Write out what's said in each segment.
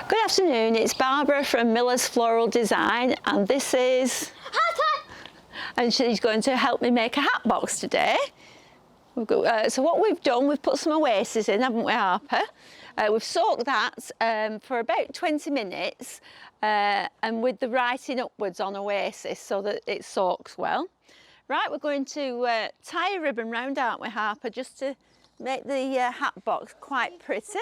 Good afternoon, it's Barbara from Miller's Floral Design, and this is Harper! And she's going to help me make a hat box today. So what we've done, we've put some oasis in, haven't we, Harper? We've soaked that for about 20 minutes and with the writing upwards on oasis so that it soaks well. Right, we're going to tie a ribbon round, aren't we, Harper, just to make the hat box quite pretty.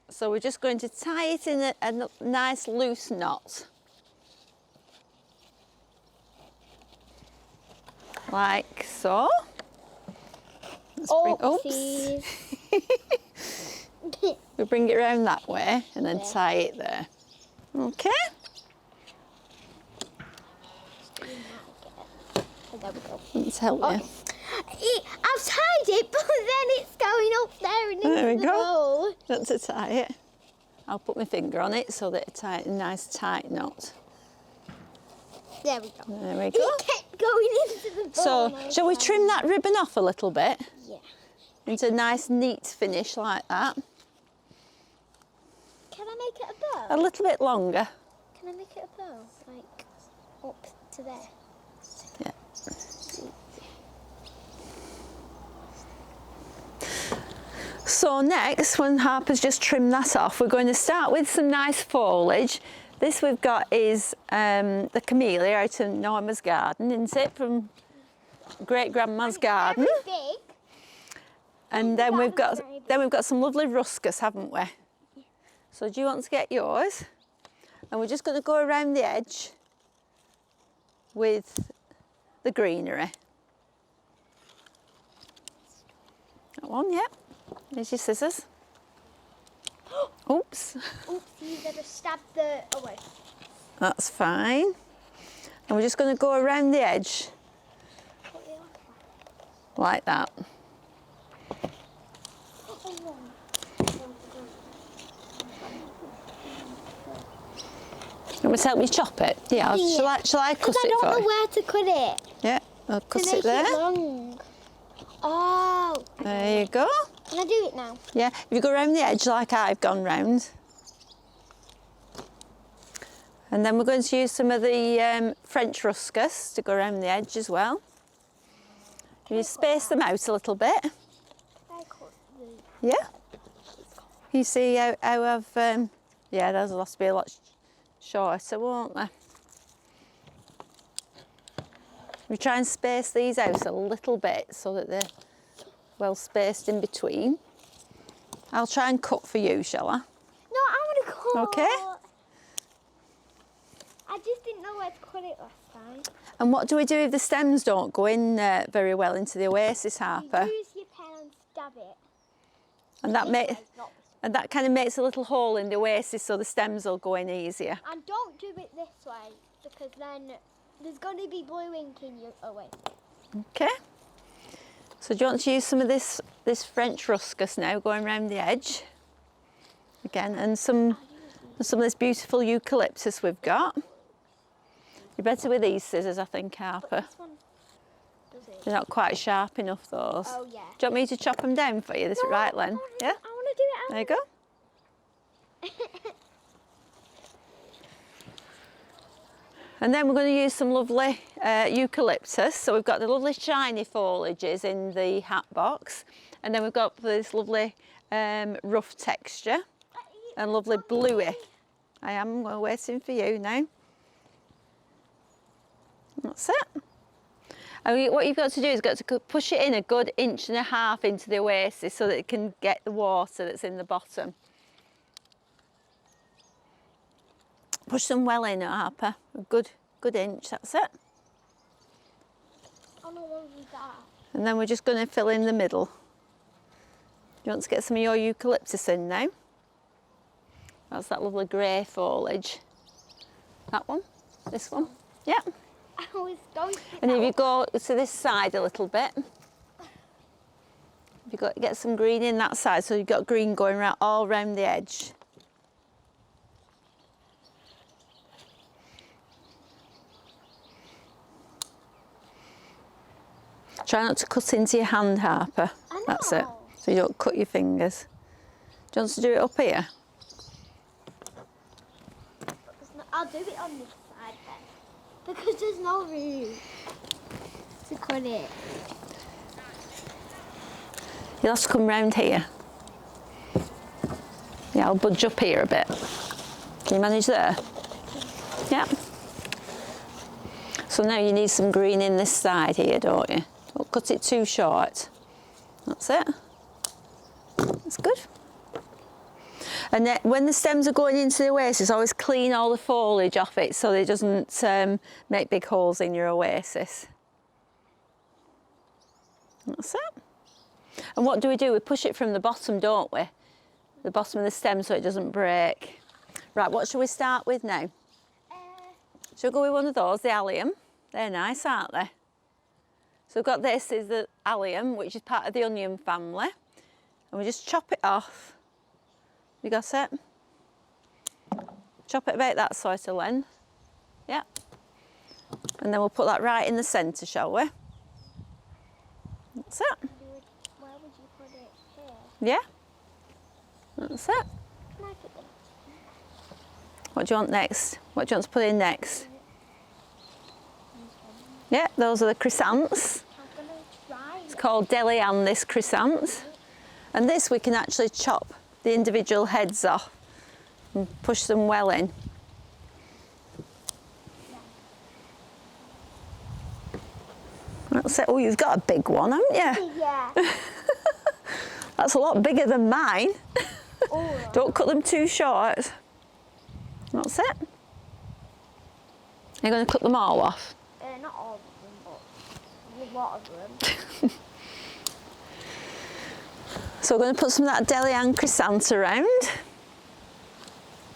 So we're just going to tie it in a nice loose knot. Like so. Oops. We bring it around that way and then tie it there. Okay. There we go. Let's help you. I've tied it, but then it's going up there and There we go. hole. Not to tie it. I'll put my finger on it so that it ties a nice tight knot. There we go. There we go. It kept going into the bowl. So, shall we trim that ribbon off a little bit? Yeah. Into a nice neat finish like that. Can I make it a bow? A little bit longer. Can I make it a bow? Like, up to there? Yeah. So next, when Harper's just trimmed that off, we're going to start with some nice foliage. This we've got is the camellia out of Norma's garden, isn't it? From great grandma's garden. Very big. And then we've got some lovely ruscus, haven't we? Yeah. So do you want to get yours? And we're just going to go around the edge with the greenery. That one, yeah. There's your scissors. Oops. Oops, you better stab the away. That's fine. And we're just going to go around the edge like that. You want me to help me chop it? Yeah, shall I cut it for you? I don't know where to cut it. Yeah, I'll cut it there. Long. Oh. There you go. Can I do it now? Yeah, if you go around the edge like I've gone round. And then we're going to use some of the French ruscus to go around the edge as well. You space them out a little bit. Yeah. You see how I've, yeah, those will have to be a lot shorter, won't they? We try and space these out a little bit so that they're well spaced in between. I'll try and cut for you, shall I? No, I want to cut. Okay. I just didn't know where to cut it last time. And what do we do if the stems don't go in very well into the oasis, Harper? You use your pen and stab it. And that kind of makes a little hole in the oasis so the stems will go in easier. And don't do it this way because then there's going to be blue ink in your oasis. Okay. So do you want to use some of this French ruscus now, going around the edge? Again, and some of this beautiful eucalyptus we've got. You're better with these scissors, I think, Harper. This one does it. They're not quite sharp enough, those. Oh, yeah. Do you want me to chop them down for you, this right length? Yeah? I want to do it. There you go. And then we're going to use some lovely eucalyptus. So we've got the lovely shiny foliages in the hat box. And then we've got this lovely rough texture and lovely bluey. I am waiting for you now. That's it. And what you've got to do is got to push it in a good 1.5 inches into the oasis so that it can get the water that's in the bottom. Push them well in, Harper. A good inch, that's it. I don't want to do that. And then we're just going to fill in the middle. You want to get some of your eucalyptus in now? That's that lovely grey foliage. That one? This one? Yeah. I was going to And if you go to this side a little bit, you've got to get some green in that side, so you've got green going around, all around the edge. Try not to cut into your hand, Harper. I know. That's it. So you don't cut your fingers. Do you want to do it up here? I'll do it on this side then. Because there's no room to cut it. You'll have to come round here. Yeah, I'll budge up here a bit. Can you manage there? Yeah. So now you need some green in this side here, don't you? Don't cut it too short. That's it. That's good. And then when the stems are going into the oasis, always clean all the foliage off it so it doesn't make big holes in your oasis. That's it. And what do? We push it from the bottom, don't we? The bottom of the stem so it doesn't break. Right, what shall we start with now? Shall we go with one of those, the allium? They're nice, aren't they? So we've got this is the allium, which is part of the onion family. And we just chop it off. You got it? Chop it about that sort of length. Yeah. And then we'll put that right in the centre, shall we? That's it. Where would you put it? Here? Yeah. That's it. Can I put them? What do you want next? What do you want to put in next? Yeah, those are the chrysanths. I'm going to try. It's called Delian, this chrysanth. And this we can actually chop the individual heads off and push them well in. That's it. Oh, you've got a big one, haven't you? Yeah. That's a lot bigger than mine. Oh. Don't cut them too short. That's it. You're going to cut them all off? Not all of them, but a lot of them. So we're going to put some of that Delian chrysanth around.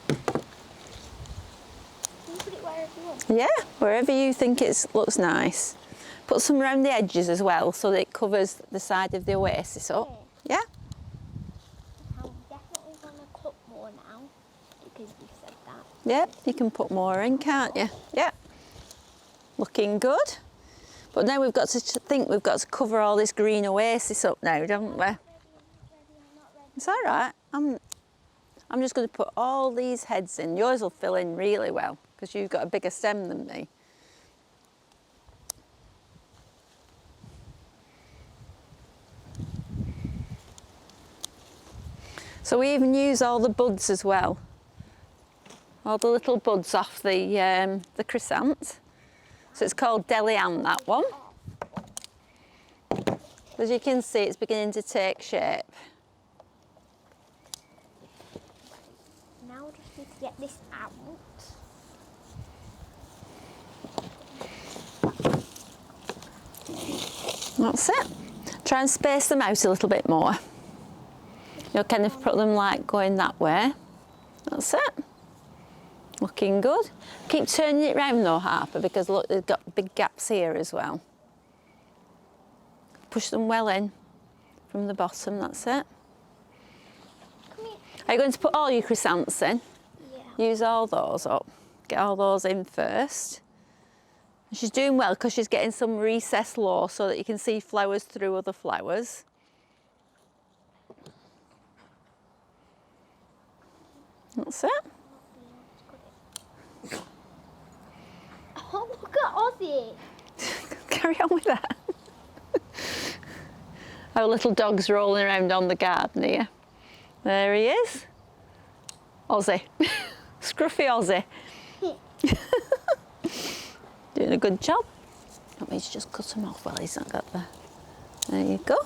Can you put it wherever you want? Yeah, wherever you think it looks nice. Put some around the edges as well so that it covers the side of the oasis up. Yeah? I'm definitely going to cut more now because you said that. Yeah, you can put more in, can't you? Yeah. Looking good. But now we've got to think we've got to cover all this green oasis up now, don't we? It's all right. I'm just going to put all these heads in. Yours will fill in really well because you've got a bigger stem than me. So we even use all the buds as well. All the little buds off the chrysanth. So it's called Delian, that one. As you can see, it's beginning to take shape. Now we just need to get this out. That's it. Try and space them out a little bit more. You'll kind of put them like going that way. That's it. Looking good. Keep turning it round though, Harper, because look, they've got big gaps here as well. Push them well in from the bottom, that's it. Are you going to put all your chrysanths in? Yeah. Use all those up. Get all those in first. And she's doing well because she's getting some recessed low so that you can see flowers through other flowers. That's it. Oh, look at Ozzy. Carry on with that. Our little dog's rolling around on the garden here. There he is. Ozzy. Scruffy Ozzy. Doing a good job. Let me just cut him off while he's not got the... There you go.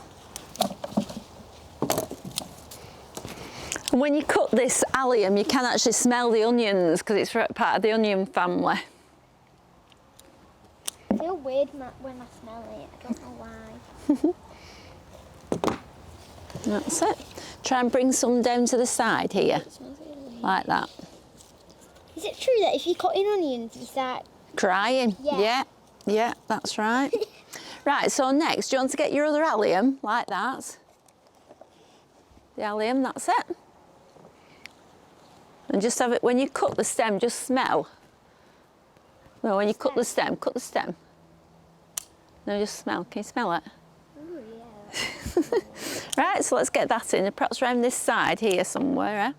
And when you cut this allium, you can actually smell the onions because it's part of the onion family. I feel weird when I smell it. I don't know why. That's it. Try and bring some down to the side here, It smells really weird. like that. Is it true that if you cut in onions, you start... Crying. Yeah. Yeah, that's right. Right, so next, do you want to get your other allium, like that? The allium, that's it. And just have it, when you cut the stem, just smell. No, when you cut the stem, cut the stem. No, just smell. Can you smell it? Oh, yeah. Right, so let's get that in. Perhaps around this side here somewhere. Eh?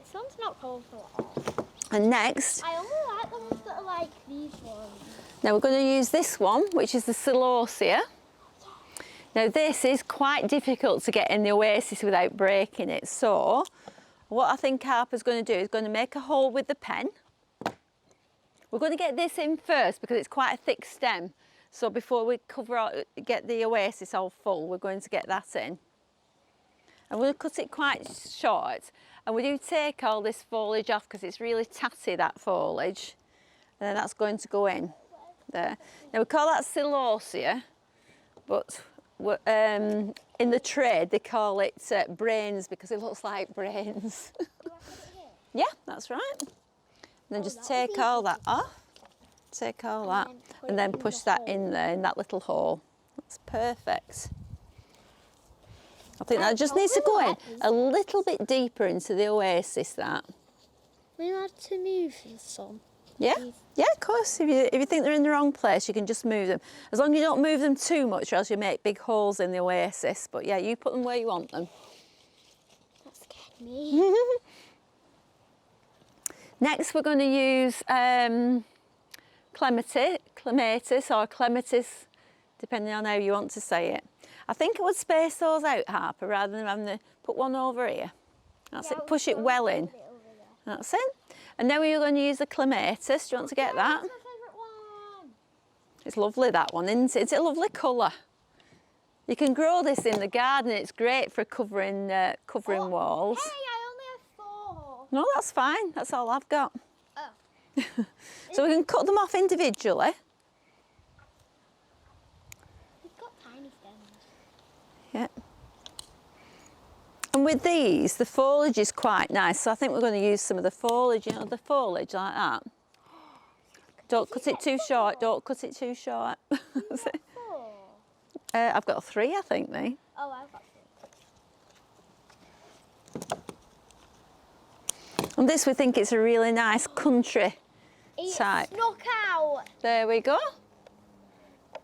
This one's not colourful at all. And next, I only like the ones that are like these ones. now we're going to use this one, which is the celosia. Now this is quite difficult to get in the oasis without breaking it. So what I think Harper's going to do is going to make a hole with the pen. We're going to get this in first because it's quite a thick stem. So before we get the oasis all full, we're going to get that in. I'm going to cut it quite short. And we do take all this foliage off because it's really tatty, that foliage. And then that's going to go in there. Now we call that celosia, but in the trade they call it brains because it looks like brains. Yeah, that's right. And then just take all that off. Take all that and then push that in there in that little hole. That's perfect. I think that just needs to go in a little bit deeper into the oasis, that. We allowed to move some. Yeah, yeah, of course. If you think they're in the wrong place, you can just move them. As long as you don't move them too much or else you make big holes in the oasis. But yeah, you put them where you want them. That scared me. Next we're going to use clematis or clematis, depending on how you want to say it. I think I would space those out, Harper, rather than having to put one over here. That's it, push it well in. That's it. And now we're going to use the clematis. Do you want to get that? That's my favourite one. It's lovely, that one, isn't it? It's a lovely colour. You can grow this in the garden. It's great for covering walls. Hey, I only have 4. No, that's fine. That's all I've got. Oh. So we can cut them off individually. We've got tiny stems. Yeah. And with these, the foliage is quite nice, so I think we're going to use some of the foliage, you know, the foliage like that. Don't cut it too short, don't cut it too short. I've got 3, I think, me. Oh, I've got 3. And this, we think it's a really nice country type. It snuck out. There we go.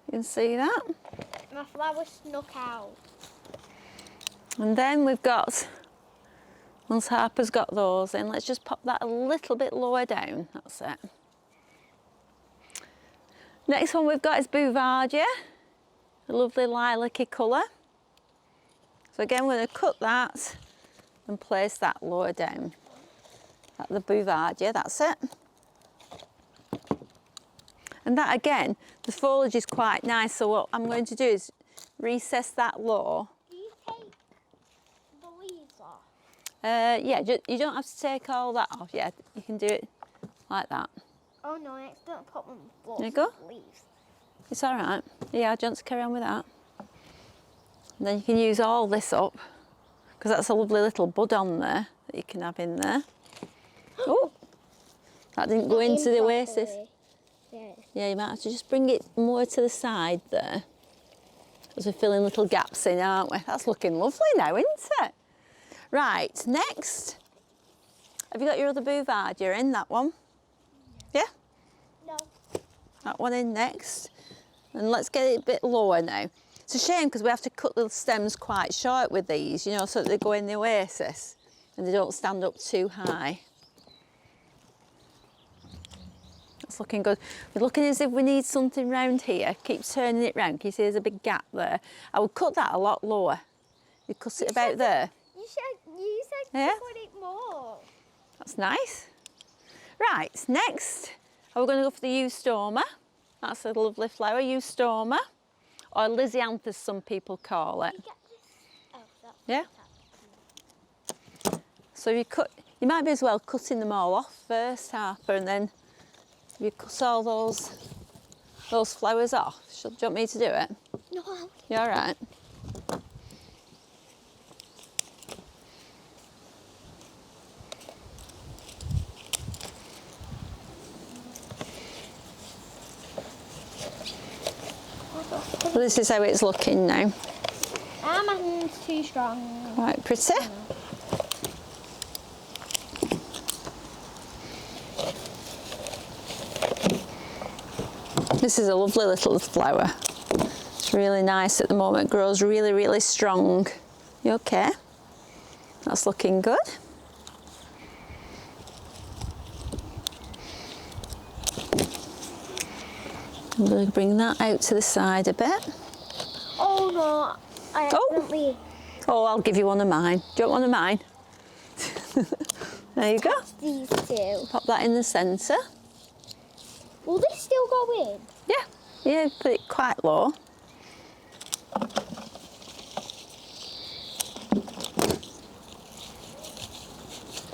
You can see that. My flower snuck out. And then we've got, once Harper's got those in, let's just pop that a little bit lower down. That's it. Next one we've got is Bouvardia, a lovely lilac-y colour. So again, we're going to cut that and place that lower down. That's the Bouvardia, that's it. And that again, the foliage is quite nice, so what I'm going to do is recess that low. Do you take the leaves off? Yeah, you don't have to take all that off. Yeah, you can do it like that. Oh no, I accidentally put them There you go. leaves. It's all right. Yeah, do you want to carry on with that? And then you can use all this up, because that's a lovely little bud on there that you can have in there. Oh, that didn't go into the oasis. Yeah, you might have to just bring it more to the side there. Because we're filling little gaps in, aren't we? That's looking lovely now, isn't it? Right, next. Have you got your other Bouvardia in, that one? Yeah? No. That one in next. And let's get it a bit lower now. It's a shame because we have to cut the stems quite short with these, you know, so that they go in the oasis and they don't stand up too high. That's looking good. We're looking as if we need something round here. Keep turning it round. Can you see there's a big gap there? I would cut that a lot lower. You cut it about there. You said Yeah? put it more. That's nice. Right, next, we're going to go for the Eustoma. That's a lovely flower, Eustoma, or Lysianthus, some people call it. You get this? Oh, that's Yeah. So you might be as well cutting them all off first, Harper, and then you cut all those flowers off. Do you want me to do it? No. You all right? Well, this is how it's looking now. My hand's too strong. Quite pretty. This is a lovely little flower. It's It's really nice at the moment, grows really, really strong. You okay? That's looking good. I'm going to bring that out to the side a bit. Oh no, I accidentally. Oh, I'll give you one of mine. Do you want one of mine? There you go. These two. Pop that in the centre. Will they still go in? Yeah, yeah, put it quite low.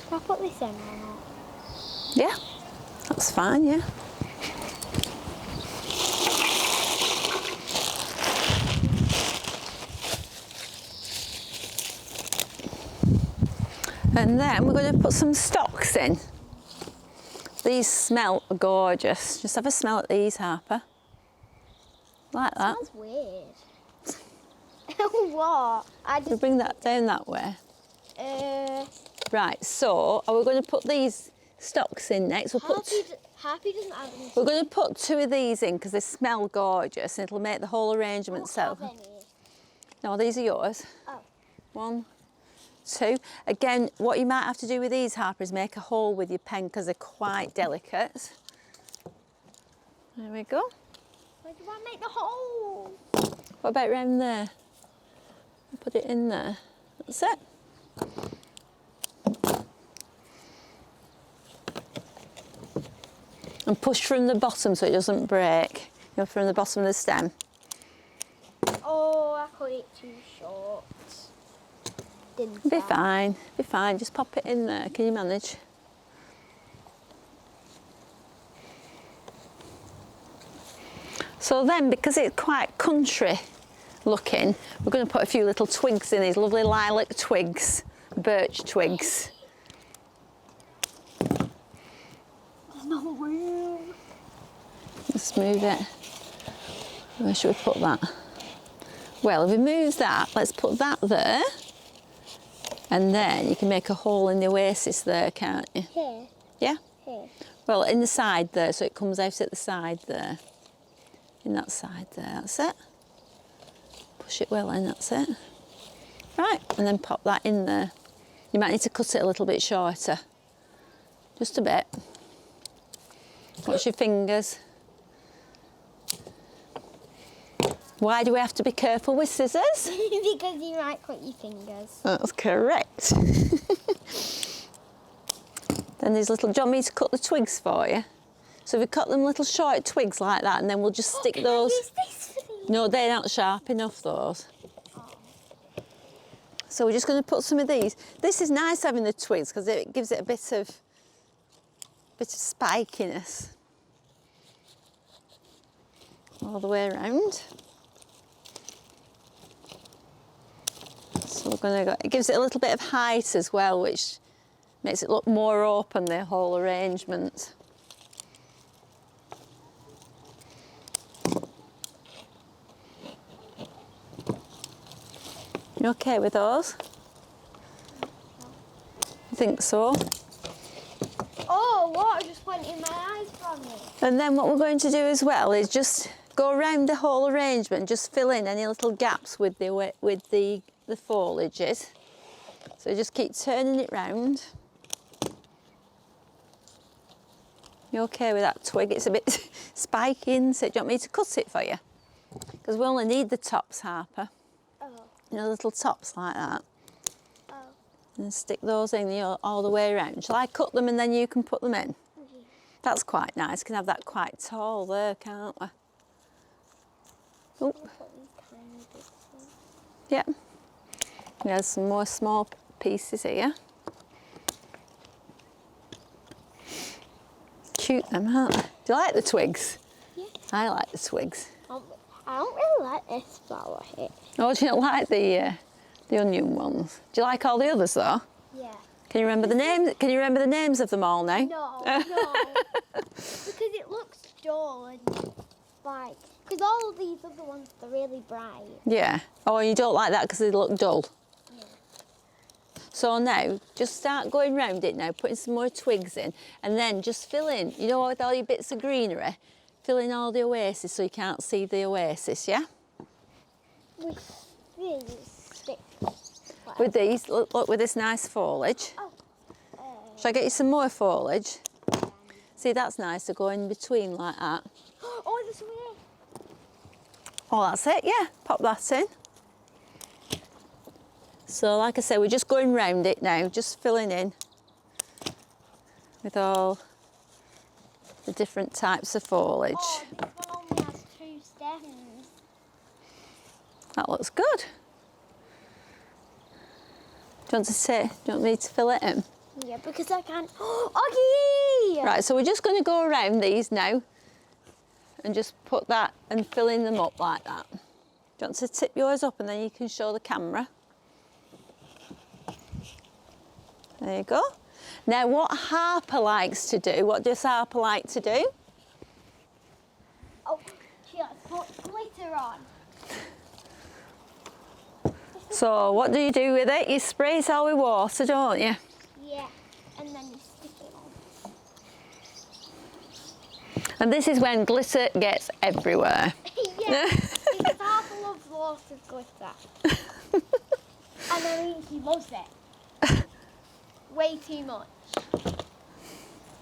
Can I put this in or not? Yeah, that's fine, yeah. And then we're going to put some stocks in. These smell gorgeous. Just have a smell at these, Harper. Like that. Sounds weird. What? We'll bring that down that way. Right, so are we going to put these stocks in next? Happy doesn't have any. We're going to put 2 of these in because they smell gorgeous and it'll make the whole arrangement so. No, these are yours. Oh. 1, 2. Again, what you might have to do with these, Harper, is make a hole with your pen because they're quite delicate. There we go. Where do I make the hole? What about round there? Put it in there. That's it. And push from the bottom so it doesn't break. You know, from the bottom of the stem. Oh, I cut it too short. Didn't Be I? fine, be fine. Just pop it in there. Can you manage? So then, because it's quite country looking, we're going to put a few little twigs in, these lovely lilac twigs, birch twigs. There's no room. Let's move it. Where should we put that? Well, if we move that, let's put that there. And then you can make a hole in the oasis there, can't you? Here. Yeah? Here. Well, in the side there, so it comes out at the side there. In that side there, that's it. Push it well in, that's it. Right, and then pop that in there. You might need to cut it a little bit shorter. Just a bit. Watch your fingers. Why do we have to be careful with scissors? Because you might cut your fingers. That's correct. Then these little, do you want me to cut the twigs for you? So we cut them little short twigs like that and then we'll just stick Can those. I use this for these? No, they're not sharp enough, those. Oh. So we're just going to put some of these. This is nice having the twigs because it gives it a bit of spikiness. All the way around. So we're going to go, it gives it a little bit of height as well, which makes it look more open, the whole arrangement. You okay with those? You think so? Oh, water just went in my eyes from me. And then what we're going to do as well is just go around the whole arrangement, just fill in any little gaps with the foliages. So just keep turning it round. You okay with that twig? It's a bit spiky, so do you want me to cut it for you? Because we only need the tops, Harper. Oh. You know, little tops like that. Oh. And stick those in all the way around. Shall I cut them and then you can put them in? Okay. That's quite nice. We can have that quite tall there, can't we? Oh, I'll put these tiny bits in. yeah. There's some more small pieces here. Cute them, aren't they? Do you like the twigs? Yeah. I like the twigs. I don't really like this flower here. Oh, do you not like the onion ones? Do you like all the others though? Yeah. Can you remember the names? Can you remember the names of them all now? No, no. Because it looks dull and like, because all of these other ones, they're really bright. Yeah. Oh, and you don't like that because they look dull. Yeah. So now, just start going round it now, putting some more twigs in, and then just fill in, you know, with all your bits of greenery, fill in all the oasis so you can't see the oasis, yeah? with these sticks. With these, look, with this nice foliage. Oh. Shall I get you some more foliage? See, that's nice to go in between like that. Oh, this way. Oh, that's it, yeah. Pop that in. So, like I say, we're just going round it now, just filling in with all the different types of foliage. Oh, this one only has 2 stems. That looks good. Do you want me to fill it in? Yeah, because I can't. Oh, okay! Right, so we're just going to go around these now and just put that and filling them up like that. Do you want to tip yours up and then you can show the camera? There you go. Now, what Harper likes to do, what does Harper like to do? Oh, she likes to put glitter on. So, what do you do with it? You spray it all with water, don't you? Yeah, and then you stick it on. And this is when glitter gets everywhere. Yeah, because Harper loves lots of glitter. And I mean, he loves it. Way too much.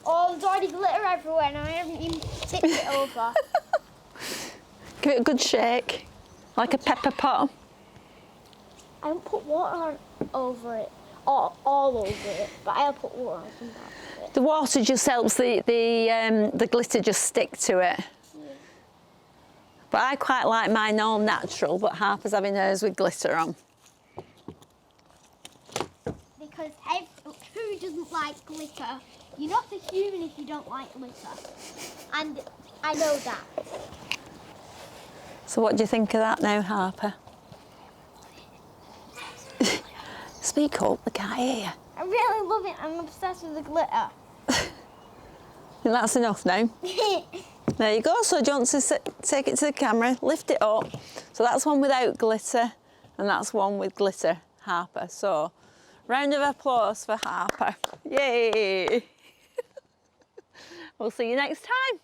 Oh, there's already glitter everywhere and I haven't even tipped it over. Give it a good shake, like a pepper pot. I haven't put water on over it, all over it, but I'll put water on some parts of it. The water just helps the glitter just stick to it. Yeah. But I quite like mine all natural, but Harper's having hers with glitter on. Because who doesn't like glitter? You're not a human if you don't like glitter. And I know that. So what do you think of that now, Harper? Speak up, they can't hear you. I really love it. I'm obsessed with the glitter. And that's enough now. There you go. So do you want to take it to the camera, lift it up. So that's one without glitter and that's one with glitter, Harper. So round of applause for Harper. Yay! We'll see you next time.